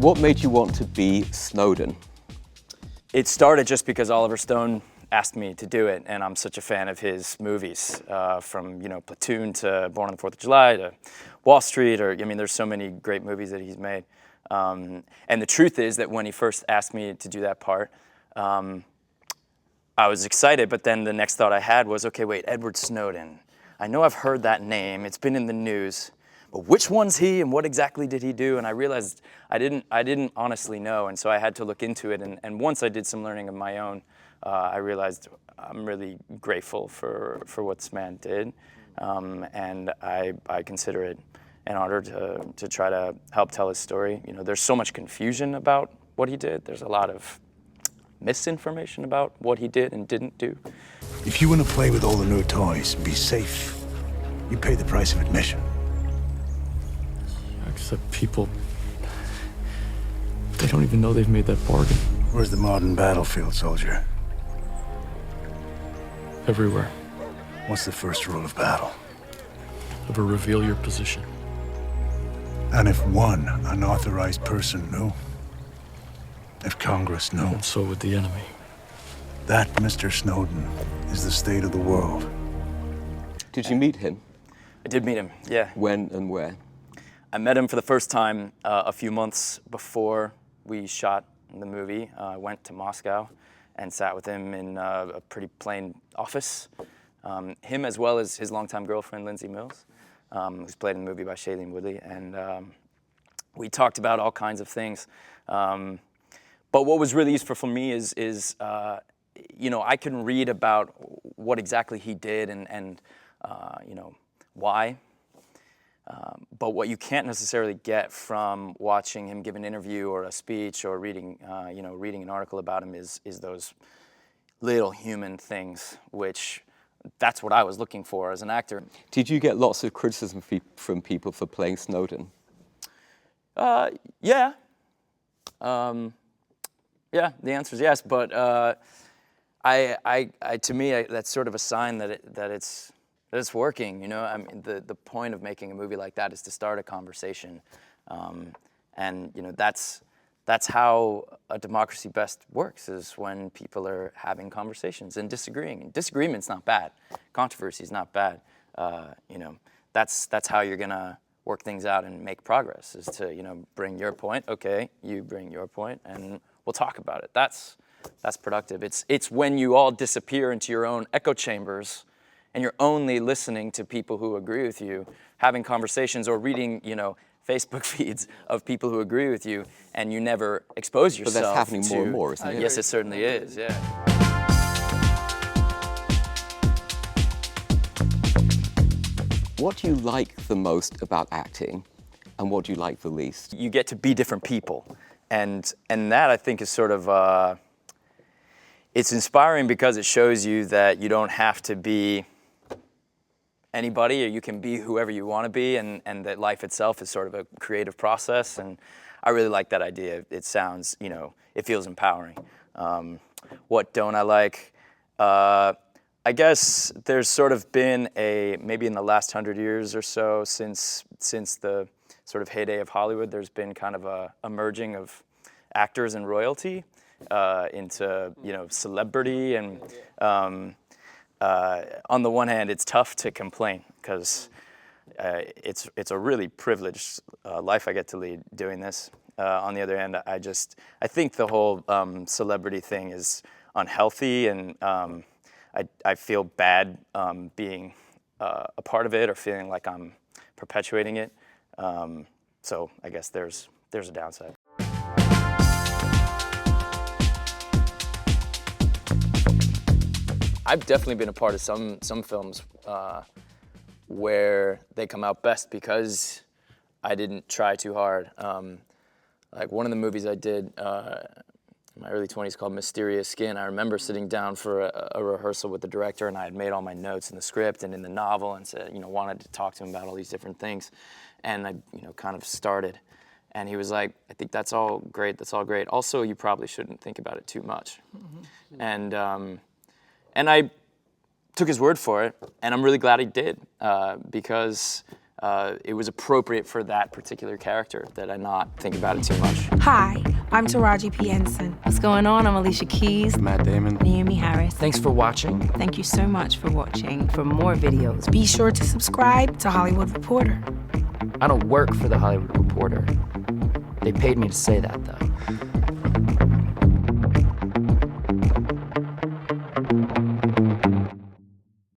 What made you want to be Snowden? It started just because Oliver Stone asked me to do it, and I'm such a fan of his movies, from Platoon to Born on the 4th of July to Wall Street, there's so many great movies that he's made. And the truth is that when he first asked me to do that part, I was excited, but then the next thought I had was, okay, wait, Edward Snowden. I know I've heard that name, it's been in the news, but which one's he and what exactly did he do? And I realized I didn't honestly know, and so I had to look into it, and once I did some learning of my own, I realized I'm really grateful for what this man did, and I consider it an honor to try to help tell his story. There's so much confusion about what he did. There's a lot of misinformation about what he did and didn't do. If you want to play with all the new toys and be safe, you pay the price of admission. Except people, they don't even know they've made that bargain. Where's the modern battlefield, soldier? Everywhere. What's the first rule of battle? Never reveal your position. And if one unauthorized person knew? If Congress knew? And so would the enemy. That, Mr. Snowden, is the state of the world. Did you meet him? I did meet him, yeah. When and where? I met him for the first time a few months before we shot the movie. I went to Moscow and sat with him in a pretty plain office. Him as well as his longtime girlfriend, Lindsay Mills, who's played in the movie by Shailene Woodley. And we talked about all kinds of things. But what was really useful for me is I can read about what exactly he did and why. But what you can't necessarily get from watching him give an interview or a speech or reading an article about him is those little human things, which that's what I was looking for as an actor. Did you get lots of criticism from people for playing Snowden? Yeah. Yeah, the answer is yes, but to me, that's sort of a sign that it's working. The point of making a movie like that is to start a conversation, and that's how a democracy best works, is when people are having conversations and disagreeing. And disagreement's not bad. Controversy is not bad. That's how you're gonna work things out and make progress, is to bring your point. Okay, you bring your point, and we'll talk about it. That's productive. It's when you all disappear into your own echo chambers and you're only listening to people who agree with you, having conversations or reading, Facebook feeds of people who agree with you, and you never expose yourself to... But that's happening more and more, isn't it? Yes, it certainly is, yeah. What do you like the most about acting, and what do you like the least? You get to be different people, and that, I think, is sort of... it's inspiring because it shows you that you don't have to be anybody, or you can be whoever you want to be, and that life itself is sort of a creative process, and I really like that idea. It sounds, it feels empowering. What don't I like? I guess there's sort of been maybe in the last 100 years or so, since the sort of heyday of Hollywood, there's been kind of a merging of actors and royalty into, celebrity, and on the one hand, it's tough to complain because it's a really privileged life I get to lead doing this. On the other hand, I think the whole celebrity thing is unhealthy, and I feel bad being a part of it or feeling like I'm perpetuating it. So I guess there's a downside. I've definitely been a part of some films where they come out best because I didn't try too hard. Like one of the movies I did in my early 20s called Mysterious Skin, I remember sitting down for a rehearsal with the director, and I had made all my notes in the script and in the novel, and said, wanted to talk to him about all these different things. And I, kind of started. And he was like, I think that's all great. Also, you probably shouldn't think about it too much. Mm-hmm. And I took his word for it, and I'm really glad he did, because it was appropriate for that particular character that I not think about it too much. Hi, I'm Taraji P. Henson. What's going on? I'm Alicia Keys. Matt Damon. Naomi Harris. Thanks for watching. Thank you so much for watching. For more videos, Be sure to subscribe to Hollywood Reporter. I don't work for The Hollywood Reporter. They paid me to say that, though.